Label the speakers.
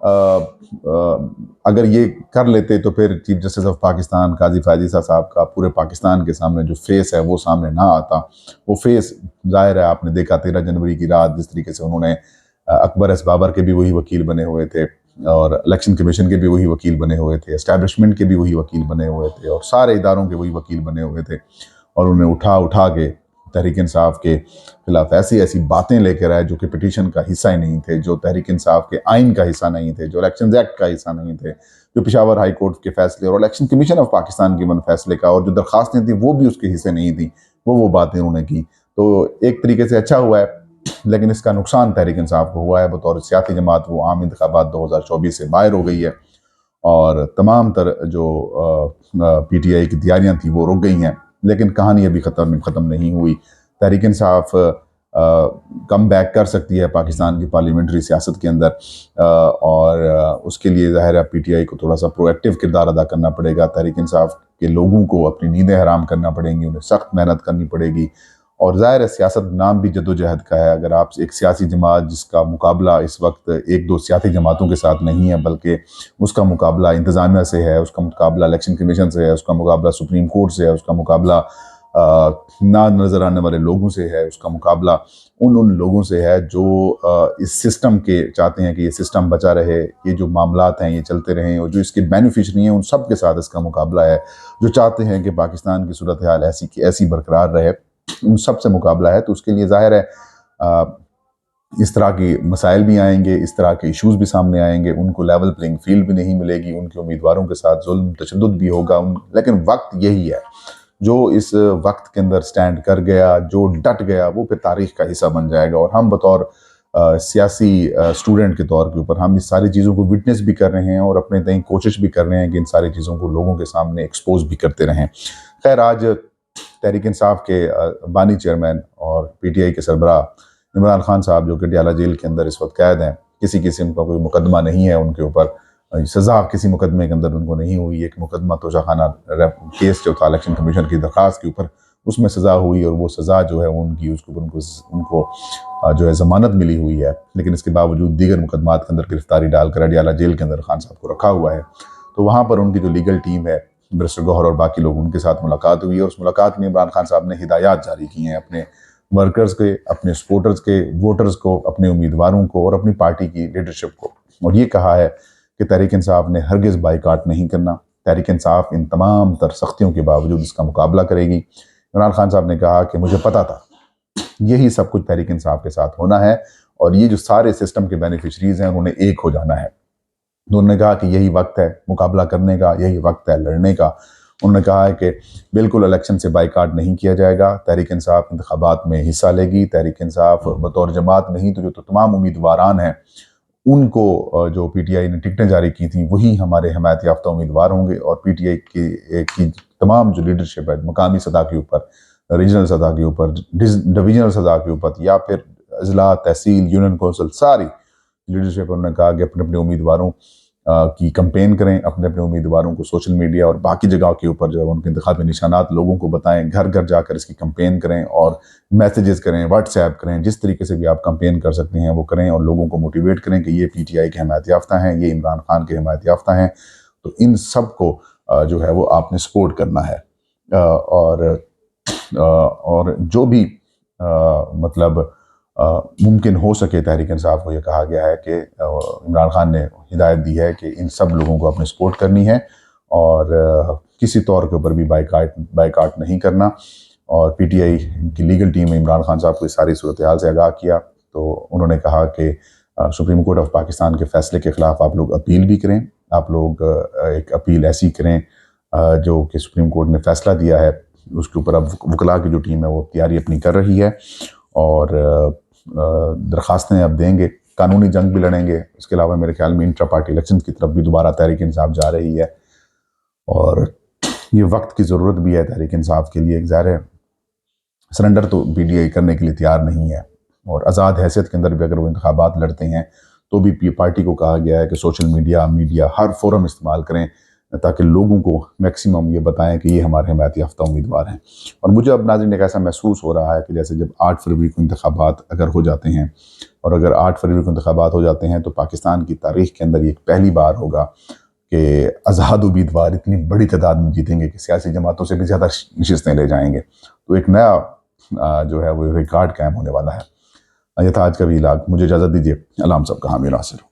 Speaker 1: اگر یہ کر لیتے تو پھر چیف جسٹس آف پاکستان قاضی فائز عیسیٰ صاحب کا پورے پاکستان کے سامنے جو فیس ہے وہ سامنے نہ آتا. وہ فیس ظاہر ہے آپ نے دیکھا 13 جنوری کی رات جس طریقے سے انہوں نے اکبر ایس بابر کے بھی وہی وکیل بنے ہوئے تھے اور الیکشن کمیشن کے بھی وہی وکیل بنے ہوئے تھے, اسٹیبلشمنٹ کے بھی وہی وکیل بنے ہوئے تھے اور سارے اداروں کے وہی وکیل بنے ہوئے تھے, اور انہیں اٹھا کے تحریک انصاف کے خلاف ایسی باتیں لے کر آئے جو کہ پٹیشن کا حصہ ہی نہیں تھے, جو تحریک انصاف کے آئین کا حصہ نہیں تھے, جو الیکشنز ایکٹ کا حصہ نہیں تھے, جو پشاور ہائی کورٹ کے فیصلے اور الیکشن کمیشن آف پاکستان کے فیصلے کا اور جو درخواستیں تھیں وہ بھی اس کے حصے نہیں تھیں, وہ باتیں انہوں نے کی. تو ایک طریقے سے اچھا ہوا ہے, لیکن اس کا نقصان تحریک انصاف کو ہوا ہے. بطور سیاسی جماعت وہ عام انتخابات 2024 سے باہر ہو گئی ہے اور تمام تر جو پی ٹی آئی کی تیاریاں تھیں وہ رک گئی ہیں, لیکن کہانی ابھی ختم نہیں ہوئی. تحریک انصاف کم بیک کر سکتی ہے پاکستان کی پارلیمنٹری سیاست کے اندر, اور اس کے لیے ظاہر ہے پی ٹی آئی کو تھوڑا سا پرو ایکٹیو کردار ادا کرنا پڑے گا. تحریک انصاف کے لوگوں کو اپنی نیندیں حرام کرنا پڑیں گی, انہیں سخت محنت کرنی پڑے گی, اور ظاہر ہے سیاست نام بھی جدوجہد کا ہے. اگر آپ ایک سیاسی جماعت جس کا مقابلہ اس وقت ایک دو سیاسی جماعتوں کے ساتھ نہیں ہے بلکہ اس کا مقابلہ انتظامیہ سے ہے, اس کا مقابلہ الیکشن کمیشن سے ہے, اس کا مقابلہ سپریم کورٹ سے ہے, اس کا مقابلہ نہ نظر آنے والے لوگوں سے ہے, اس کا مقابلہ ان لوگوں سے ہے جو اس سسٹم کے چاہتے ہیں کہ یہ سسٹم بچا رہے, یہ جو معاملات ہیں یہ چلتے رہیں, اور جو اس کے بینیفیشری ہیں ان سب کے ساتھ اس کا مقابلہ ہے, جو چاہتے ہیں کہ پاکستان کی صورتحال ایسی کی ایسی برقرار رہے, ان سب سے مقابلہ ہے. تو اس کے لیے ظاہر ہے اس طرح کی مسائل بھی آئیں گے, اس طرح کے ایشوز بھی سامنے آئیں گے, ان کو لیول پلینگ فیلڈ بھی نہیں ملے گی, ان کے امیدواروں کے ساتھ ظلم تشدد بھی ہوگا, لیکن وقت یہی ہے. جو اس وقت کے اندر سٹینڈ کر گیا, جو ڈٹ گیا, وہ پھر تاریخ کا حصہ بن جائے گا. اور ہم بطور سیاسی اسٹوڈنٹ کے طور کے اوپر ہم اس ساری چیزوں کو وٹنس بھی کر رہے ہیں اور اپنے تئیں کوشش بھی کر رہے ہیں کہ ان ساری چیزوں کو لوگوں کے سامنے ایکسپوز بھی کرتے رہیں. خیر, آج تحریک انصاف کے بانی چیئرمین اور پی ٹی آئی کے سربراہ عمران خان صاحب جو کہ ڈیالہ جیل کے اندر اس وقت قید ہیں, کسی قسم کا کوئی مقدمہ نہیں ہے ان کے اوپر, سزا کسی مقدمے کے اندر ان کو نہیں ہوئی. ایک مقدمہ توشہ خانہ کیس جو تھا الیکشن کمیشن کی درخواست کے اوپر, اس میں سزا ہوئی, اور وہ سزا جو ہے ان کی اس کو ان کو جو ہے ضمانت ملی ہوئی ہے, لیکن اس کے باوجود دیگر مقدمات کے اندر گرفتاری ڈال کر ڈیالہ جیل کے اندر خان صاحب کو رکھا ہوا ہے. تو وہاں پر ان کی جو لیگل ٹیم ہے, برسٹر گوہر اور باقی لوگ, ان کے ساتھ ملاقات ہوئی ہے, اور اس ملاقات میں عمران خان صاحب نے ہدایات جاری کی ہیں اپنے ورکرز کے, اپنے سپورٹرز کے, ووٹرز کو, اپنے امیدواروں کو اور اپنی پارٹی کی لیڈرشپ کو, اور یہ کہا ہے کہ تحریک انصاف نے ہرگز بائیکاٹ نہیں کرنا. تحریک انصاف ان تمام تر سختیوں کے باوجود اس کا مقابلہ کرے گی. عمران خان صاحب نے کہا کہ مجھے پتا تھا یہی سب کچھ تحریک انصاف کے ساتھ ہونا ہے, اور یہ جو سارے سسٹم کے بینیفیشریز ہیں انہوں نے ایک ہو جانا ہے. انہوں نے کہا کہ یہی وقت ہے مقابلہ کرنے کا, یہی وقت ہے لڑنے کا. انہوں نے کہا ہے کہ بالکل الیکشن سے بائیکاٹ نہیں کیا جائے گا, تحریک انصاف انتخابات میں حصہ لے گی. تحریک انصاف بطور جماعت نہیں تو جو تمام امیدواران ہیں ان کو جو پی ٹی آئی نے ٹکٹیں جاری کی تھیں وہی ہمارے حمایت یافتہ امیدوار ہوں گے, اور پی ٹی آئی کی تمام جو لیڈرشپ ہے مقامی سطح کے اوپر, ریجنل سطح کے اوپر, ڈویژنل سطح کے اوپر, یا پھر اضلاع, تحصیل, یونین کونسل, ساری لیڈرشپ انہوں نے کہا کہ اپنے امیدواروں کی کمپین کریں, اپنے امیدواروں کو سوشل میڈیا اور باقی جگہ کے اوپر جو ہے ان کے انتخابی نشانات لوگوں کو بتائیں, گھر گھر جا کر اس کی کمپین کریں اور میسیجز کریں, واٹس ایپ کریں, جس طریقے سے بھی آپ کمپین کر سکتے ہیں وہ کریں, اور لوگوں کو موٹیویٹ کریں کہ یہ پی ٹی آئی کے حمایت یافتہ ہیں, یہ عمران خان کے حمایت یافتہ ہیں, تو ان سب کو جو ہے وہ آپ نے سپورٹ کرنا ہے. اور جو بھی مطلب ممکن ہو سکے تحریک انصاف کو یہ کہا گیا ہے کہ عمران خان نے ہدایت دی ہے کہ ان سب لوگوں کو اپنے سپورٹ کرنی ہے, اور کسی طور کے اوپر بھی بائیکاٹ نہیں کرنا. اور پی ٹی آئی کی لیگل ٹیم نے عمران خان صاحب کو اس ساری صورتحال سے آگاہ کیا, تو انہوں نے کہا کہ سپریم کورٹ آف پاکستان کے فیصلے کے خلاف آپ لوگ اپیل بھی کریں, آپ لوگ ایک اپیل ایسی کریں جو کہ سپریم کورٹ نے فیصلہ دیا ہے اس کے اوپر اب وکلاء کی جو ٹیم ہے وہ تیاری اپنی کر رہی ہے, اور درخواستیں اب دیں گے, قانونی جنگ بھی لڑیں گے. اس کے علاوہ میرے خیال میں انٹرا پارٹی الیکشن کی طرف بھی دوبارہ تحریک انصاف جا رہی ہے, اور یہ وقت کی ضرورت بھی ہے تحریک انصاف کے لیے. ظاہر ہے سرنڈر تو پی ٹی آئی کرنے کے لیے تیار نہیں ہے, اور آزاد حیثیت کے اندر بھی اگر وہ انتخابات لڑتے ہیں تو بھی پارٹی کو کہا گیا ہے کہ سوشل میڈیا ہر فورم استعمال کریں تاکہ لوگوں کو میکسیمم یہ بتائیں کہ یہ ہمارے حمایت یافتہ امیدوار ہیں۔ اور مجھے اب ناظرین ایک ایسا محسوس ہو رہا ہے کہ جیسے جب 8 فروری کو انتخابات اگر ہو جاتے ہیں، اور اگر 8 فروری کو انتخابات ہو جاتے ہیں تو پاکستان کی تاریخ کے اندر یہ پہلی بار ہوگا کہ آزاد امیدوار اتنی بڑی تعداد میں جیتیں گے کہ سیاسی جماعتوں سے بھی زیادہ نشستیں لے جائیں گے۔ تو ایک نیا جو ہے وہ ریکارڈ قائم ہونے والا ہے۔ یہ تھا آج کا ویلاگ، مجھے اجازت دیجیے۔ علام صاحب کا حامی ناصر۔